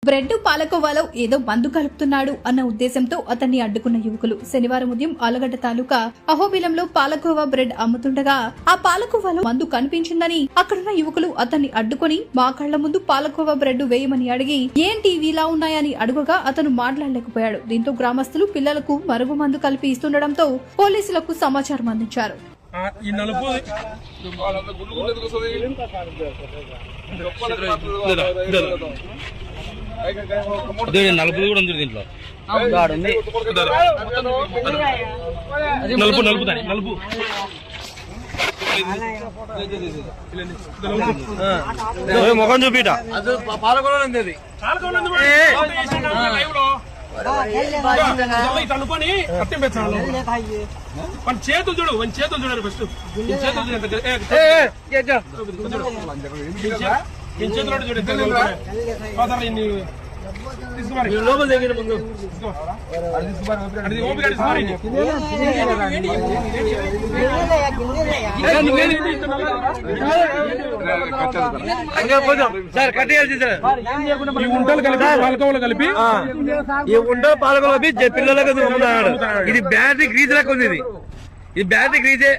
Bread పాలకోవాలో ఏదో మందు కలుపుతున్నాడు అన్న ఉద్దేశంతో అతన్ని అడ్డుకున్న యువకులు శనివారం ఉదయం ఆలగడ్డ తాలూకా అహోబిలంలో పాలకోవా బ్రెడ్ అమ్ముతుండగా ఆ పాలకోవాలో మందు కనిపించిందని అక్కడున్న యువకులు అతన్ని అడ్డుకుని మా కళ్ల ముందు పాలకోవా బ్రెడ్ వేయమని అడిగి ఏంటి ఇలా ఉన్నాయని అడుగగా అతను మాట్లాడలేకపోయాడు. దీంతో గ్రామస్తులు పిల్లలకు మరుగు మందు కలిపి ఇస్తుండటంతో పోలీసులకు సమాచారం అందించారు. నలుపు కూడా ఉంది దీంట్లో నలుపు నలుపు నలుపు ముఖం చూపిట అనుకొని అర్థం పెట్టాను మన చేతులు చూడు మన చేతులు చూడాలి ఫస్ట్ చేతులు చూడండి లోపల దగ్గర ముందు ఉంటలు కలిపి పాలకోవలు కలిపి ఈ ఉంటలు పాలకోవలు కలిపి పిల్లలకు అమ్ముతున్నాడు. ఇది బ్యాటరీ గ్రీజ్ లెక్క ఉంది. ఇది బ్యాటరీ గ్రీజే.